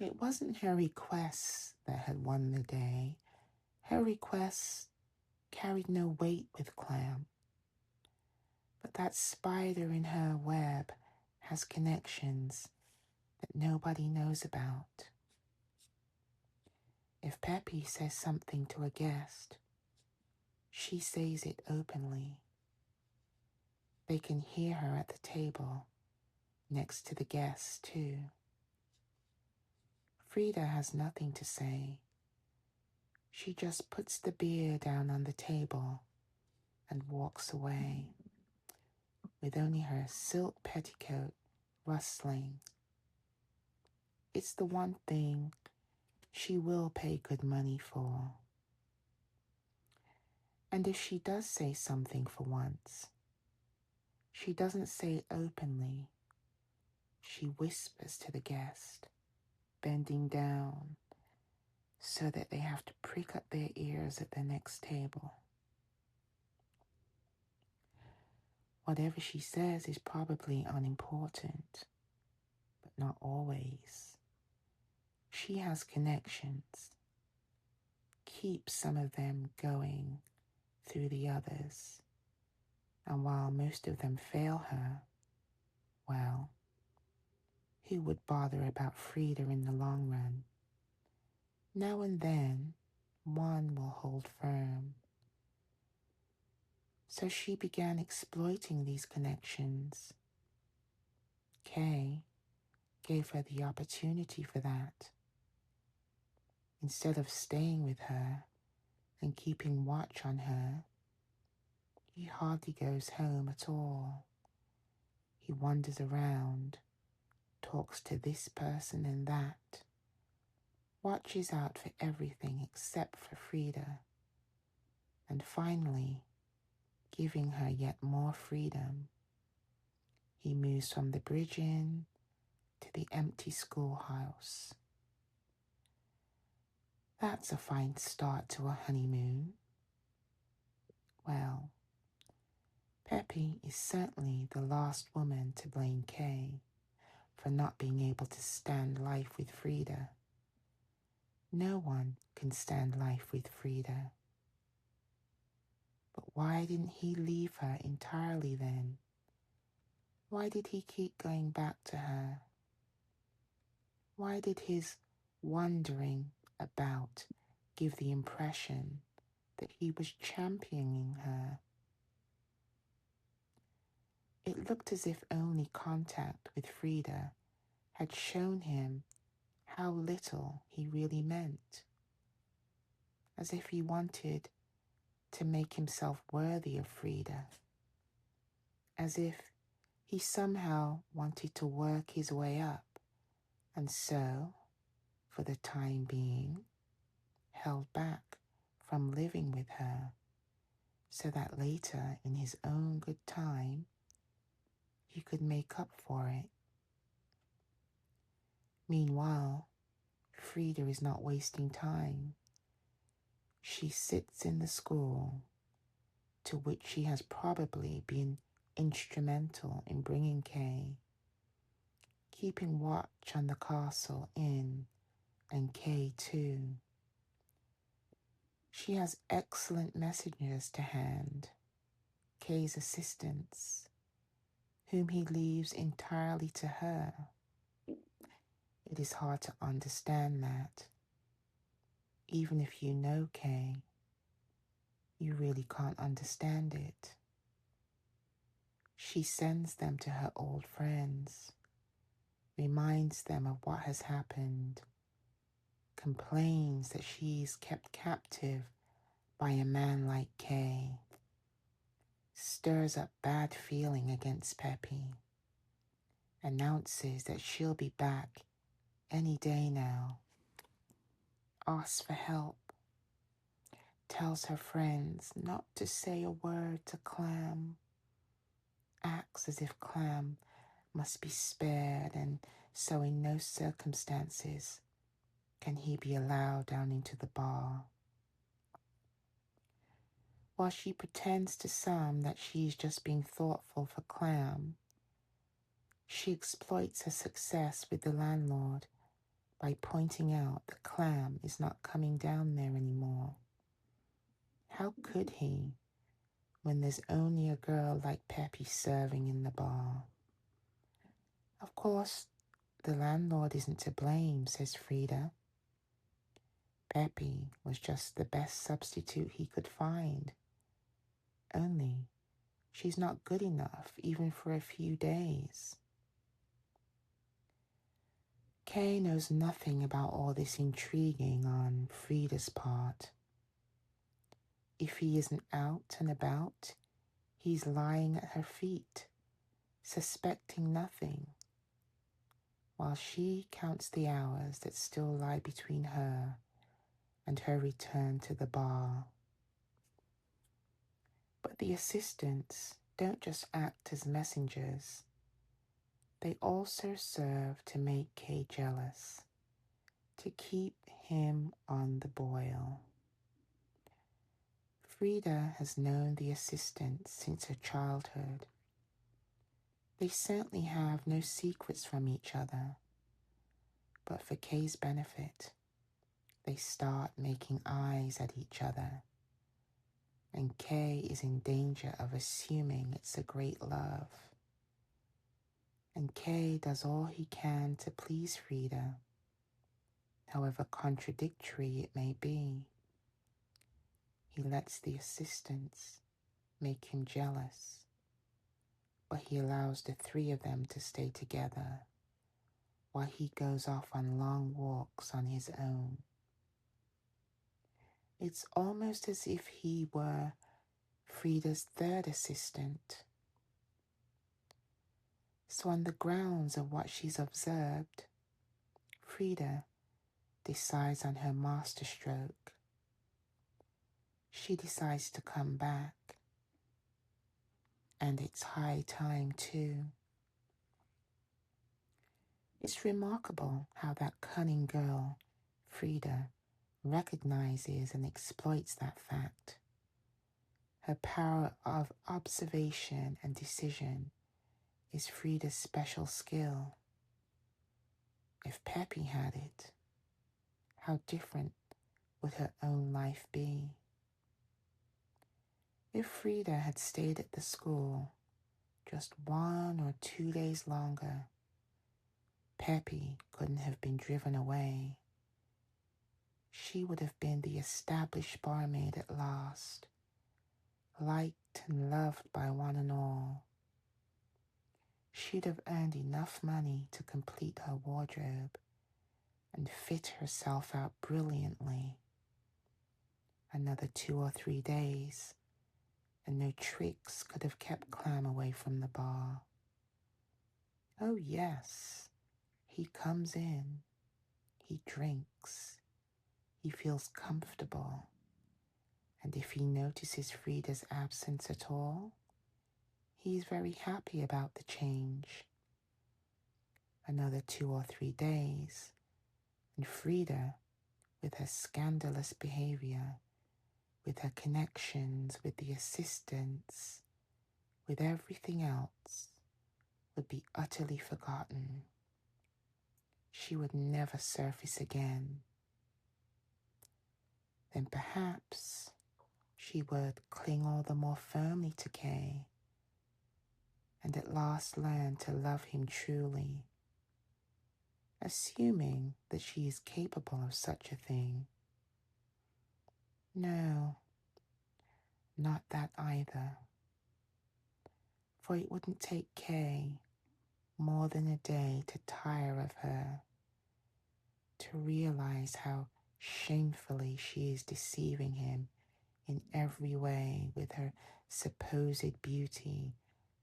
It wasn't her requests that had won the day. Her requests carried no weight with Clam. But that spider in her web has connections that nobody knows about. If Peppy says something to a guest, she says it openly. They can hear her at the table next to the guests too. Frida has nothing to say. She just puts the beer down on the table and walks away, with only her silk petticoat rustling. It's the one thing she will pay good money for. And if she does say something for once, she doesn't say it openly. She whispers to the guest, bending down so that they have to prick up their ears at the next table. Whatever she says is probably unimportant, but not always. She has connections, keeps some of them going through the others, and while most of them fail her, well, who would bother about Frida in the long run? Now and then, one will hold firm. So she began exploiting these connections. Kay gave her the opportunity for that. Instead of staying with her and keeping watch on her, he hardly goes home at all. He wanders around, talks to this person and that, watches out for everything except for Frida, and finally, giving her yet more freedom, he moves from the bridge inn to the empty schoolhouse. That's a fine start to a honeymoon. Well, Peppy is certainly the last woman to blame Kay for not being able to stand life with Frida. No one can stand life with Frida. But why didn't he leave her entirely then? Why did he keep going back to her? Why did his wandering about give the impression that he was championing her? It looked as if only contact with Frida had shown him how little he really meant, as if he wanted to make himself worthy of Frida, as if he somehow wanted to work his way up, and so, for the time being, held back from living with her, so that later, in his own good time, he could make up for it. Meanwhile, Frida is not wasting time. She sits in the school to which she has probably been instrumental in bringing Kay, keeping watch on the castle inn and Kay too. She has excellent messengers to hand, Kay's assistants, whom he leaves entirely to her. It is hard to understand that. Even if you know Kay, you really can't understand it. She sends them to her old friends, reminds them of what has happened, complains that she is kept captive by a man like Kay, stirs up bad feeling against Peppy, announces that she'll be back any day now, asks for help, tells her friends not to say a word to Clam, acts as if Clam must be spared, and so in no circumstances can he be allowed down into the bar. While she pretends to some that she is just being thoughtful for Clam, she exploits her success with the landlord by pointing out the clam is not coming down there anymore. How could he, when there's only a girl like Peppy serving in the bar? Of course, the landlord isn't to blame, says Frida. Peppy was just the best substitute he could find. Only she's not good enough even for a few days. Kay knows nothing about all this intriguing on Frida's part. If he isn't out and about, he's lying at her feet, suspecting nothing, while she counts the hours that still lie between her and her return to the bar. But the assistants don't just act as messengers. They also serve to make Kay jealous, to keep him on the boil. Frida has known the assistants since her childhood. They certainly have no secrets from each other, but for Kay's benefit, they start making eyes at each other, and Kay is in danger of assuming it's a great love. And Kay does all he can to please Frida, however contradictory it may be. He lets the assistants make him jealous, but he allows the three of them to stay together while he goes off on long walks on his own. It's almost as if he were Frida's third assistant. So on the grounds of what she's observed, Frida decides on her masterstroke. She decides to come back. And it's high time too. It's remarkable how that cunning girl, Frida, recognizes and exploits that fact. Her power of observation and decision is Frida's special skill. If Peppy had it, how different would her own life be? If Frida had stayed at the school just 1 or 2 days longer, Peppy couldn't have been driven away. She would have been the established barmaid at last, liked and loved by one and all. She'd have earned enough money to complete her wardrobe and fit herself out brilliantly. Another 2 or 3 days, and no tricks could have kept Clam away from the bar. Oh yes, he comes in, he drinks, he feels comfortable, and if he notices Frida's absence at all, he's very happy about the change. Another 2 or 3 days, and Frida, with her scandalous behavior, with her connections with the assistants, with everything else, would be utterly forgotten. She would never surface again. Then perhaps she would cling all the more firmly to Kay, and at last learn to love him truly, assuming that she is capable of such a thing. No, not that either. For it wouldn't take Kay more than a day to tire of her, to realize how shamefully she is deceiving him in every way with her supposed beauty,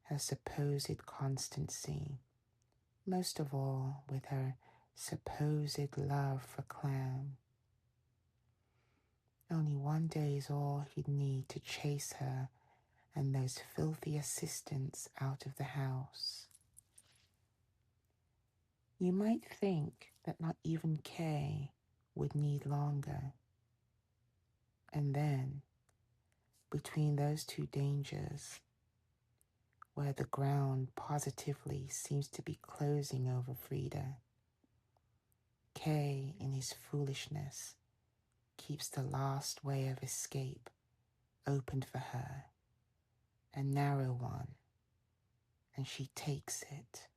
her supposed constancy, most of all with her supposed love for Clam. Only 1 day is all he'd need to chase her and those filthy assistants out of the house. You might think that not even Kay would need longer. And then, between those two dangers, where the ground positively seems to be closing over Frida, decay in his foolishness keeps the last way of escape opened for her, a narrow one, and she takes it.